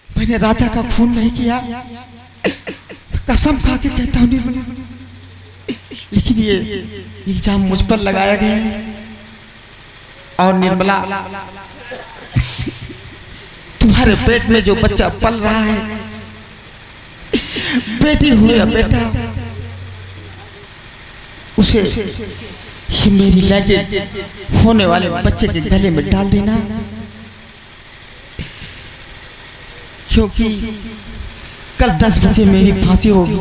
मैंने राधा का खून नहीं किया, कसम खा के कहता हूँ निर्मला, लेकिन ये इल्जाम मुझ पर लगाया गया है। और निर्मला, तुम्हारे पेट में जो बच्चा पल रहा है, बेटी हो या बेटा, उसे ये मेरी लगे होने वाले बच्चे के गले में डाल देना, क्योंकि कल 10 बजे मेरी फांसी होगी।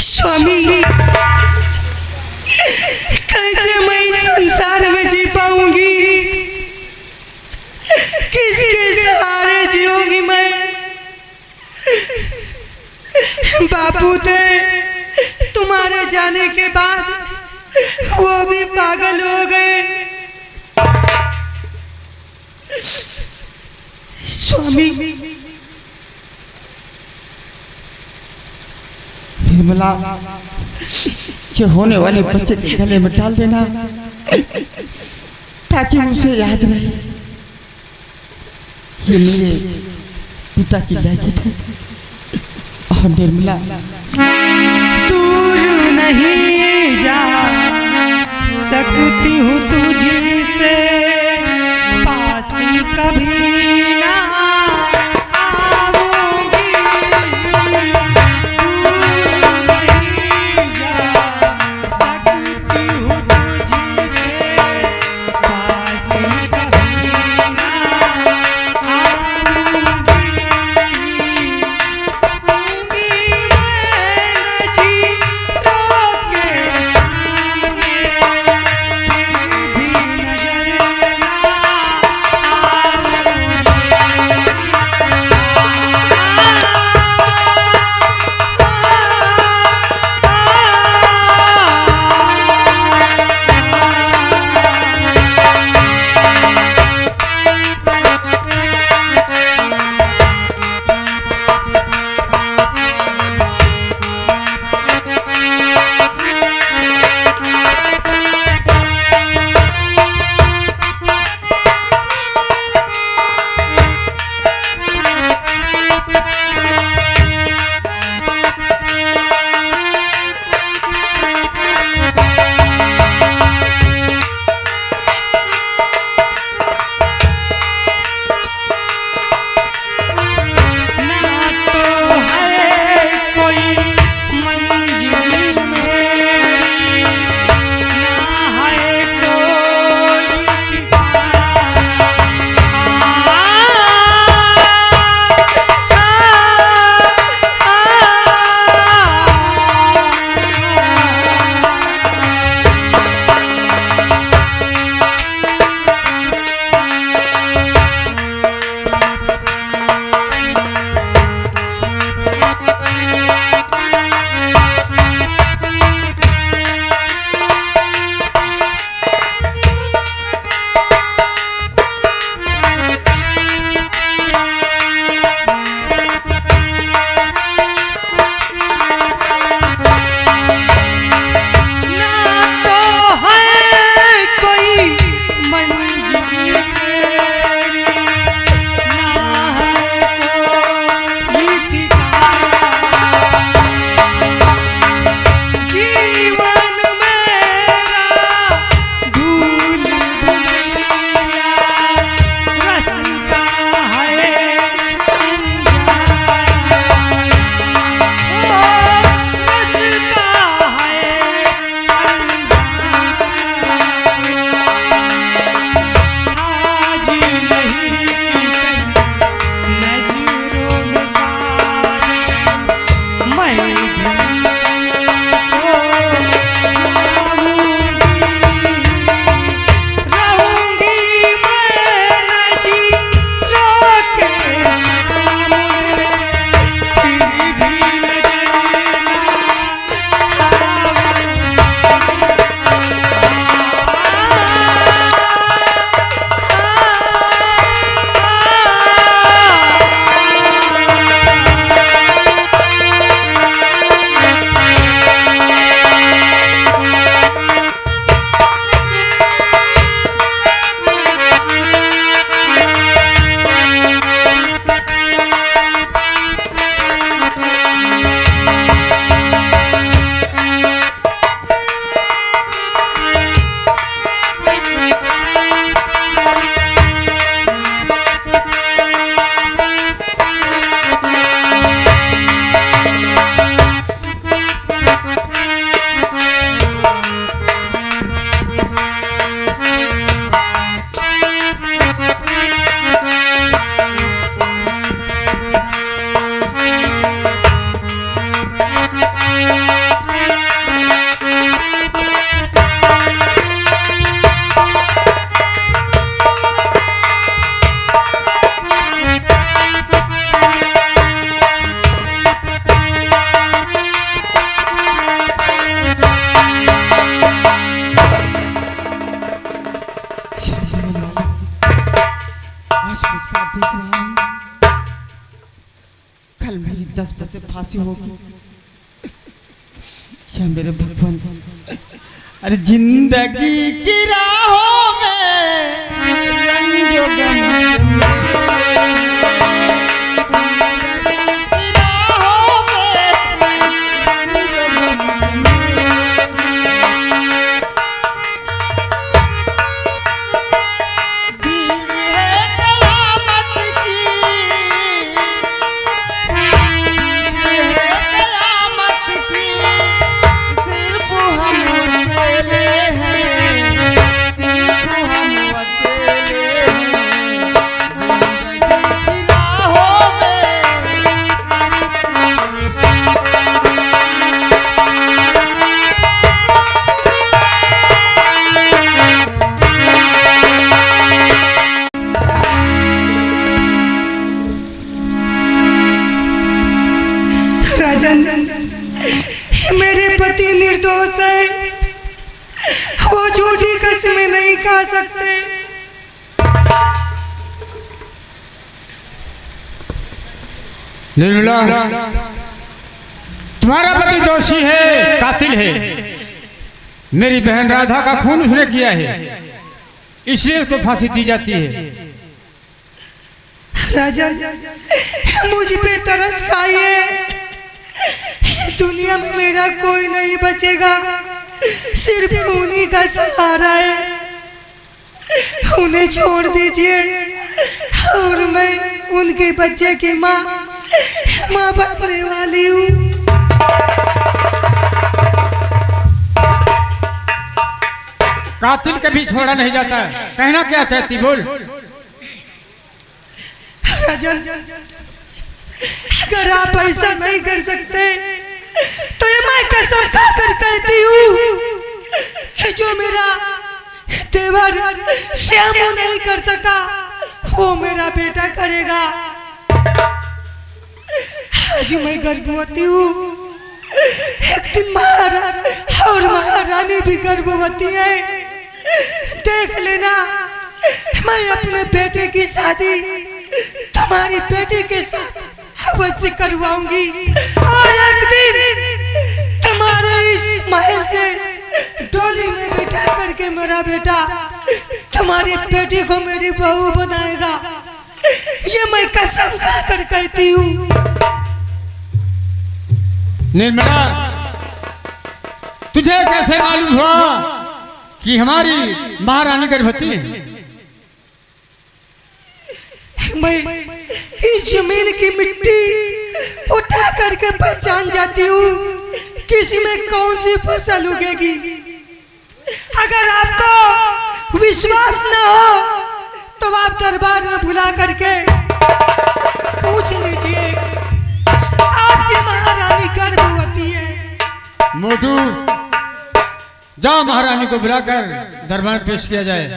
स्वामी, कैसे मैं इस संसार में जी पाऊंगी? किसके सहारे जीऊंगी मैं? बापू थे, तुम्हारे जाने के बाद वो भी पागल हो गए। स्वामी, निर्मला, जो होने वाले बच्चे के गले में डाल देना, ताकि उसे याद रहे ये मेरे पिता की लैगिट है। और निर्मला, दूर नहीं जा सकती हूँ तुझसे, पास कभी ना आऊंगी। दूर नहीं जा सकती हूँ तुझसे, पास कभी ना आऊंगी। मैं क्या देख रहा हूँ? कल मेरी 10 बजे फांसी होगी। या मेरे भगवान, अरे जिंदगी की राहों में रंजो गम मेरे पति निर्दोष है, वो झूठी कसमें नहीं खा सकते। निर्मला, तुम्हारा पति दोषी है, कातिल है। मेरी बहन राधा का खून उसने किया है, इसलिए उसको फांसी दी जाती है। राजन, मुझ पे तरस खाइए। दुनिया में मेरा कोई नहीं बचेगा, सिर्फ उन्हीं का सहारा है। उन्हें छोड़ दीजिए और मैं उनके बच्चे की माँ बनने वाली हूँ। कातिल कभी छोड़ा नहीं जाता। कहना क्या चाहती, बोल। राजन, अगर आप ऐसा नहीं कर सकते तो ये मैं कसम खाकर कहती हूँ कि जो मेरा देवर श्यामू नहीं कर सका वो मेरा बेटा करेगा। आज मैं गर्भवती हूँ, एक दिन महारानी भी गर्भवती है। देख लेना, मैं अपने बेटे की शादी तुम्हारी बेटी के साथ अवश्य करवाऊंगी और एक दिन तुम्हारे इस महल से डोली में बिठा करके मेरा बेटा तुम्हारी बेटी को मेरी बहू बनाएगा। ये मैं कसम खाकर कहती हूँ। निर्मला, तुझे कैसे मालूम हुआ कि हमारी महारानी गर्भवती है? मैं इस जमीन की मिट्टी उठा करके पहचान जाती हूँ किसी में कौन सी फसल उगेगी। अगर आपको विश्वास न हो तो आप दरबार में बुला करके पूछ लीजिए, आपकी महारानी गर्भवती है। मोटू, जाओ महारानी को बुलाकर दरबार में पेश किया जाए।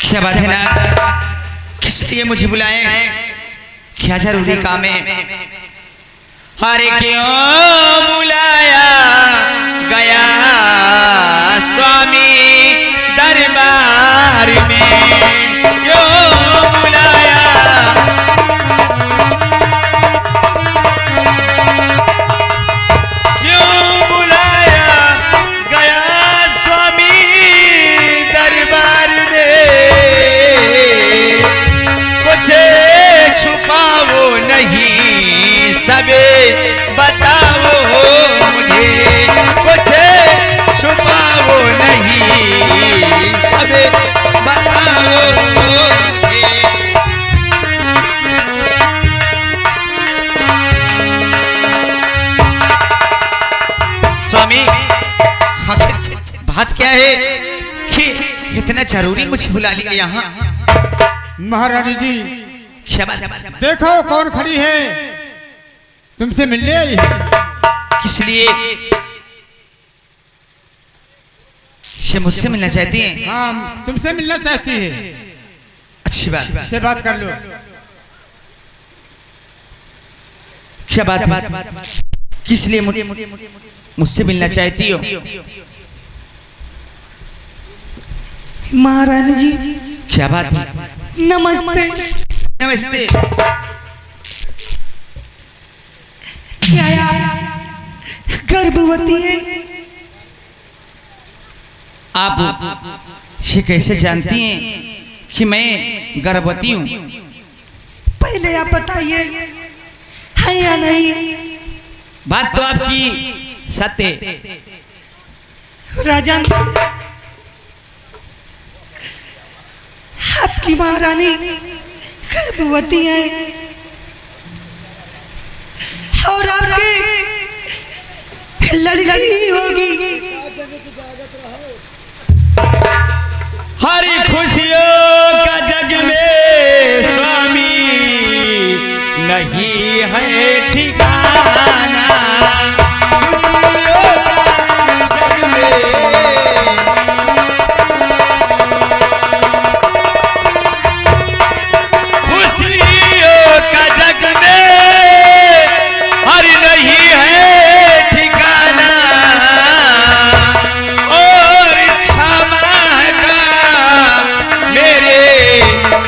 क्या बात है नाथ, किस लिए मुझे बुलाए? क्या जरूरी काम है? अरे क्यों बुलाया गया स्वामी दरबार में? क्यों बुलाया? क्यों बुलाया गया स्वामी दरबार में? कुछ छुपाओ नहीं, सबे बताओ मुझे। कुछ छुपाओ नहीं, सबे बताओ मुझे। स्वामी, आखिर बात क्या है कि इतना जरूरी मुझे बुला लिया यहाँ? महारानी जी, क्या बात? देखो कौन खड़ी है, तुमसे मिलने आई है। किस लिए? ये मुझसे मिलना चाहती हैं? हाँ, तुमसे मिलना चाहती है। अच्छी बात। से बात कर लो। क्या बात है? किस लिए मुझसे मिलना चाहती हो? महारानी जी, क्या बात है? नमस्ते। नमस्ते। क्या आप गर्भवती है? आप ये कैसे जानती हैं कि मैं गर्भवती हूँ? पहले आप बताइए, है या नहीं? बात तो आपकी सत्य है। राजन, आपकी महारानी गर्भवती है और आपकी लड़की ही होगी। हरी खुशियों का जग में स्वामी नहीं है ठिकाना। खुशियों का जग में, खुशियों का जग में हरी नहीं है ठिकाना। और क्षमा का मेरे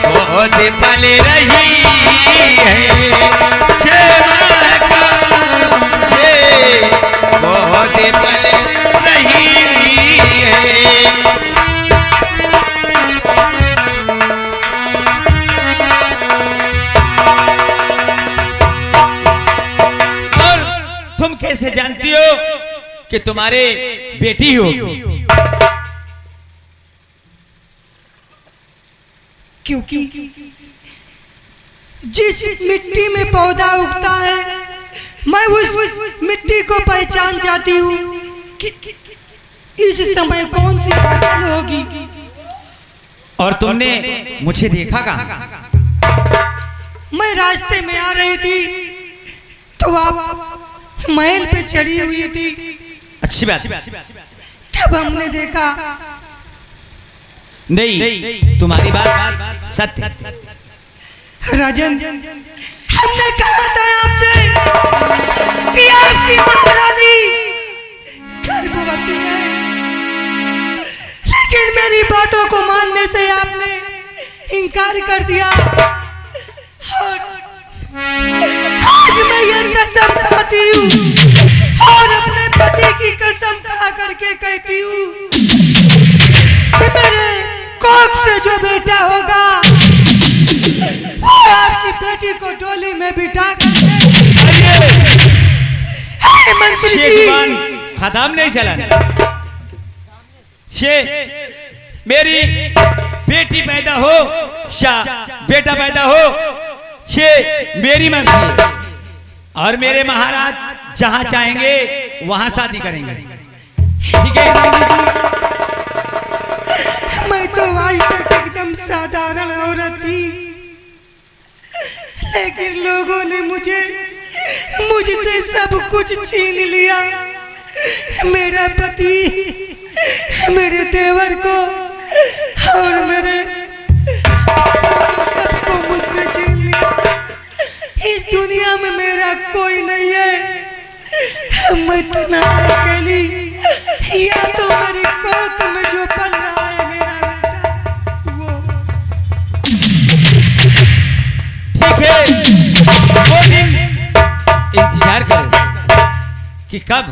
बहुत पल रही है। क्षमा का मुझे बहुत पल रही है। और तुम कैसे जानती हो कि तुम्हारे बेटी होगी? क्योंकि जिस मिट्टी में पौधा उगता है, मैं उस मिट्टी को पहचान जाती हूँ कि इस समय कौन सी फसल होगी। और तुमने मुझे देखा कहाँ? मैं रास्ते में आ रही थी तो आप महल पे चढ़ी हुई थी, अच्छी बात। तब हमने देखा। नहीं, तुम्हारी बात सत्य। राजन, हमने कहा था आपसे कि आपकी महारानी गर्भवती है, लेकिन मेरी बातों को मानने से आपने इनकार कर दिया। और आज मैं ये कसम खाती हूँ और अपने पति की कसम खा करके कहती हूँ कि मेरे कोख से जो बेटा होगा वो आपकी बेटी को डोली में बिठा कर मंत्री जी, खत्म नहीं चला। मेरी बेटी पैदा हो या बेटा पैदा हो, ये मेरी मर्जी है। और मेरे महाराज जहां चाहेंगे वहां शादी करेंगे, ठीक है? मैं तो आज तक एकदम साधारण औरत थी, लेकिन लोगों ने मुझसे सब कुछ छीन लिया। मेरा पति, मेरे देवर को और मेरे सबको मुझसे छीन लिया। इस दुनिया में मेरा कोई नहीं है। मैं तना अकेली, या तो मेरी कोख में जो पल रहा है मेरा बेटा वो। ठीक है, वो दिन इंतजार करो कि कब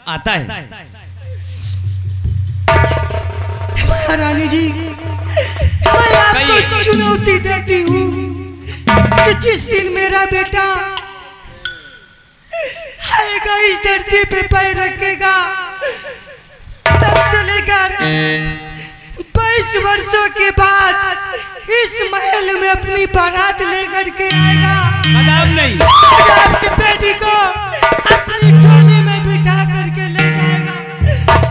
आता है। महारानी जी, मैं आपको चुनौती देती हूँ कि जिस दिन मेरा बेटा आएगा, इस धरती पे पैर रखेगा, तब चलेगा 22 वर्षों के बाद इस महल में अपनी बारात लेकर के आएगा। मदाम नहीं, और आपकी बेटी को अपनी टोली में बिठा करके ले जाएगा।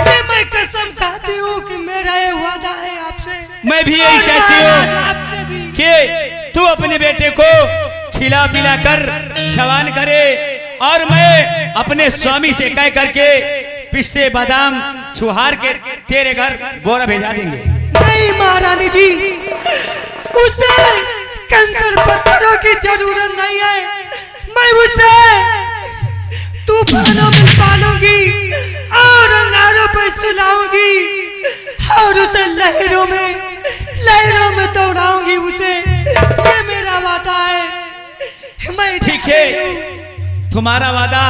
ये मैं कसम खाती हूँ कि मेरा ये वादा है आपसे। मैं भी यही चाहती हूँ आपसे भी कि तू अपने बेटे को खिला पिला कर जवान करे, और मैं अपने स्वामी से कह करके पिस्ते बादाम छुहार के तेरे घर बोरा भेजा देंगे। नहीं महारानी जी, उसे कंकड़ पत्थरों की जरूरत नहीं है। मैं उसे आसमानों में पालूंगी और अंगारों पर सुलाऊंगी और उसे लहरों में दौड़ाऊंगी उसे। ये मेरा वादा है। मैं ठीक है, तुम्हारा वादा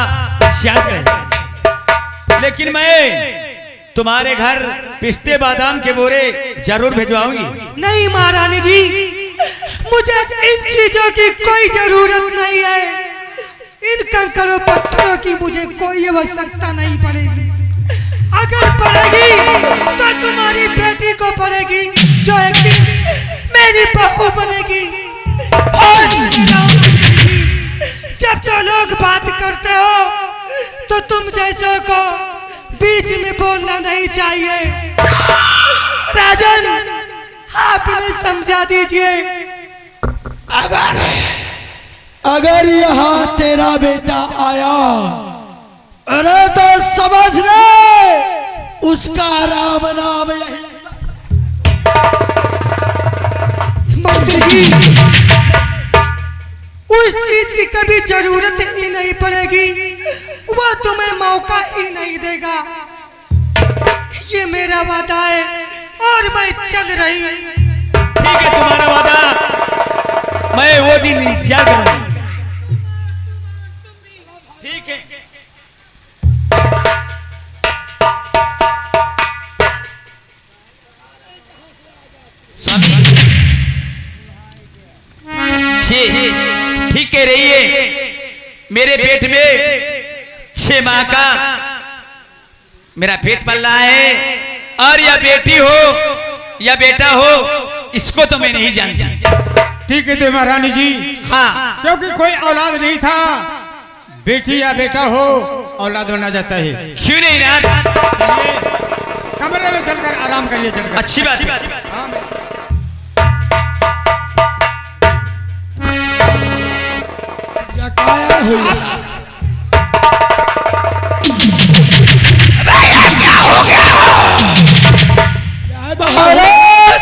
याद रहे, लेकिन मैं तुम्हारे घर पिस्ते बादाम के बोरे जरूर भिजवाऊंगी। नहीं महारानी जी, मुझे इन चीजों की कोई जरूरत नहीं है। इन कंकड़ों पत्थरों की मुझे कोई आवश्यकता नहीं पड़ेगी। अगर पड़ेगी तो तुम्हारी बेटी को पड़ेगी, जो एक दिन मेरी बहू बनेगी। और जब तो लोग बात करते हो तो तुम जैसों को बीच में बोलना नहीं चाहिए। राजन, आप इन्हें समझा दीजिए। अगर यहाँ तेरा बेटा आया, अरे तो समझ ले उसका राम नाम यही। मंत्री जी, उस चीज की कभी जरूरत ही नहीं पड़ेगी, वो तुम्हें मौका ही नहीं देगा। ये मेरा वादा है और मैं चल रही। ठीक है, तुम्हारा वादा, मैं वो दिन इंतजार करूंगा। ठीक है। ठीक कह रही है। मेरे पेट में 6 माह का मेरा पेट पल रहा है, और या बेटी हो या बेटा हो, इसको तो मैं नहीं जानती। ठीक है महारानी जी। हाँ, क्योंकि कोई औलाद नहीं था, बेटी या बेटा हो औलाद होना जाता है। क्यों नहीं नाथ? चलिए कमरे में चलकर आराम करिए, चलकर। अच्छी बात है। हाँ, क्या काया हुई? महाराज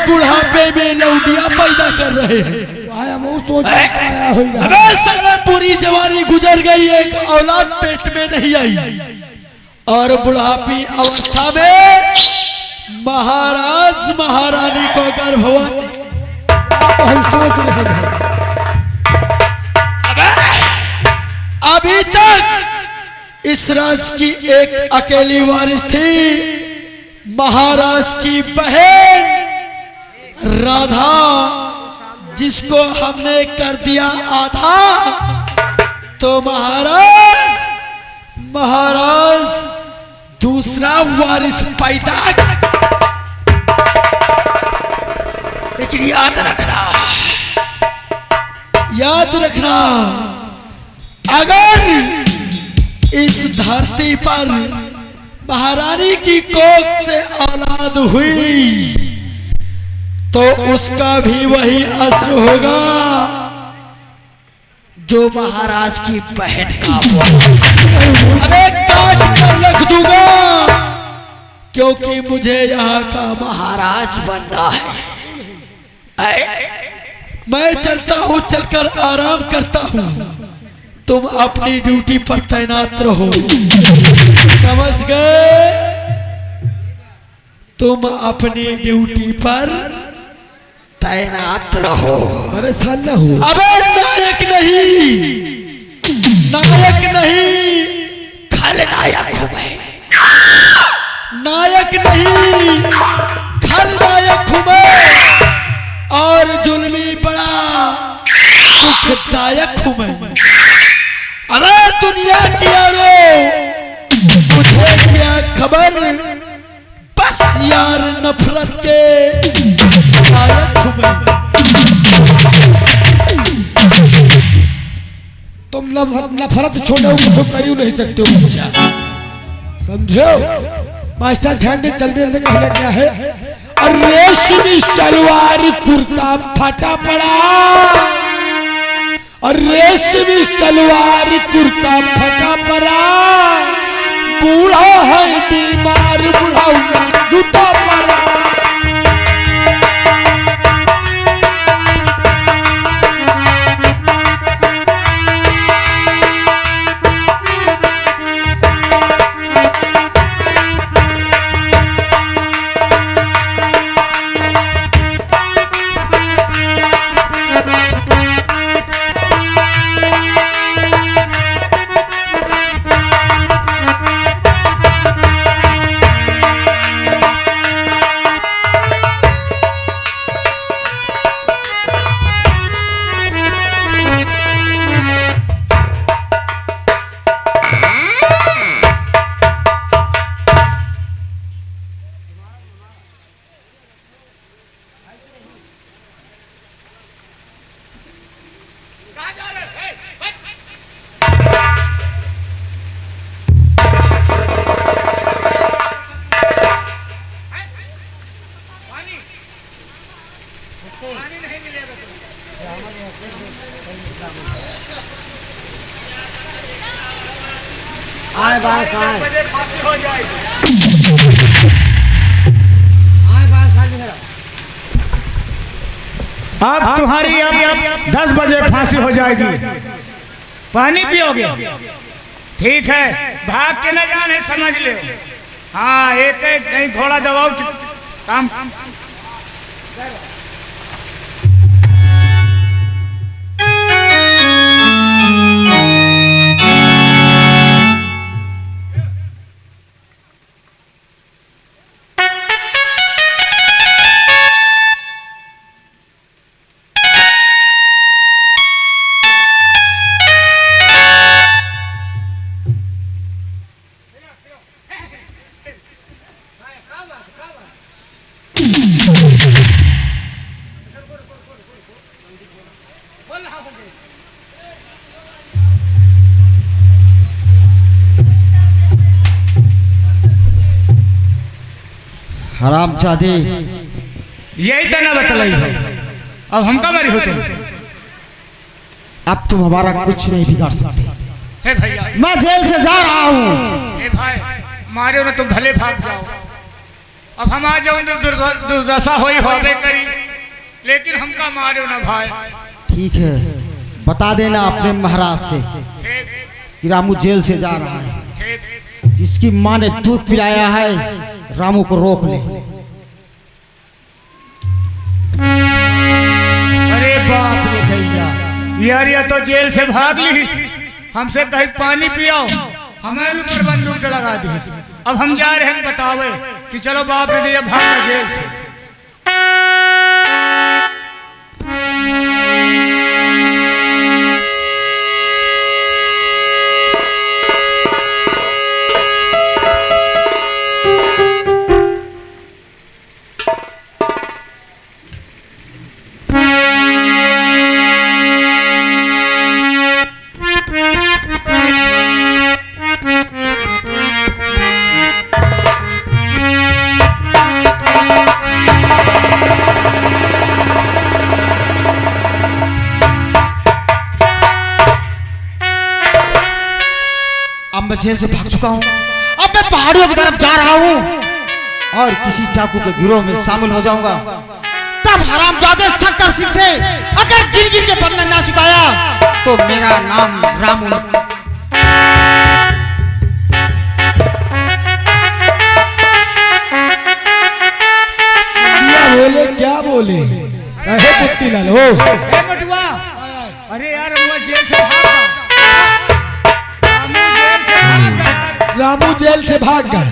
बुढ़ापे में लौटिया पैदा कर रहे हैं। अबे साला पूरी जवानी गुजर गई, एक औलाद पेट में नहीं आई, और बुढ़ापी अवस्था में महाराज महारानी को गर्भवती। हम सोच रहे हैं अभी तक इस राज की एक अकेली वारिस थी, महाराज की बहन राधा, जिसको हमने कर दिया आधा। तो महाराज दूसरा वारिस पैदा। लेकिन याद रखना, अगर इस धरती पर महारानी की कोख से औलाद हुई तो उसका भी वही असर होगा जो महाराज की बहन का हुआ। अरे काट कर रख दूंगा, क्योंकि मुझे यहाँ का महाराज बनना है। मैं चलता हूँ, चलकर आराम करता हूँ, तुम अपनी ड्यूटी पर तैनात रहो। समझ गए? तुम अपनी ड्यूटी पर तैनात रहो। परेशान न हो। अबे नायक नहीं, खलनायक हूं मैं। नायक नहीं, खलनायक हूं मैं, और जुल्मी बड़ा सुखदायक हूं मैं। अरे दुनिया की मुझे क्या खबर, बस यार नफरत के नायक हूं मैं। तुम नफरत छोड़ो, मुझे कर ही नहीं सकते हो, समझो? मास्टर ध्यान दे, जल्दी जल्दी कहना क्या है। और रेशमी सलवार कुर्ता फटा पड़ा, और रेशमी सलवार कुर्ता फटा पड़ा, बूढ़ा है बीमार, बूढ़ा जूता पड़ा। आए बात आए बजे फांसी हो जाएगी। अब तुम्हारी अब 10 बजे फांसी हो जाएगी। पानी पियोगे? ठीक है, भाग के न जाने समझ ले। हाँ, एक एक नहीं घोड़ा दबाओ काम। हरामजादे, यही तो ना बतलाई हो। अब हम का मरी हो तुम? अब तुम हमारा कुछ नहीं बिगाड़ सकते। हे भैया, मैं जेल से जा रहा हूँ। हे भाई, मारे ना तुम भले भाग जाओ। अब हम आ जाऊं तो दुर्दशा होई होबे करी, लेकिन हमका मारे ना भाई। ठीक है, बता देना अपने महाराज से ठीक कि रामू जेल से जा रहा है। ठीक। जिसकी माँ ने दूध पिलाया है, रामू को रोक ले। अरे बाप रे भैया, यार ये तो जेल से भाग ली। हमसे कहीं पानी पियाओ, हमारे ऊपर बंदूक लगा दी। अब हम जा रहे हैं, बतावे कि चलो बाप रे दिया भाग जेल से। अब मैं जेल से भाग चुका हूँ। अब मैं पहाड़ियों की तरफ जा रहा हूँ और किसी डाकू के गिरोह में शामिल हो जाऊंगा। तब हरामजादे शक्कर सिंह से अगर गिर गिर के बदला ना चुकाया तो मेरा नाम रामू क्या बोले कहे पुट्टी लाल हो। मटुआ, अरे यार वो जेल से रामू जेल से भाग गया।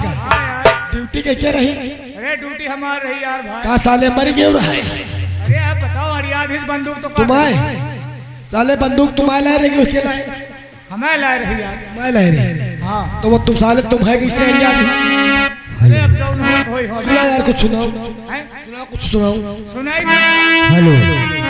ड्यूटी के क्या रही? अरे ड्यूटी हमारी रही यार भाई। का साले मर गए रहे? अरे आप बताओ, अरियाधीश बंदूक तो तुम्हारे साले बंदूक तुम्हारे लाए रहे उसके लाए? हमें लाए रही यार। मैं लाए रहे। हाँ, तो वो तुम साले तुम है किससे याद है? अरे अब जाओ ना, होई हो सुना यार कुछ सुनाओ, हैं? कुछ सुनाओ। सुनाई हेलो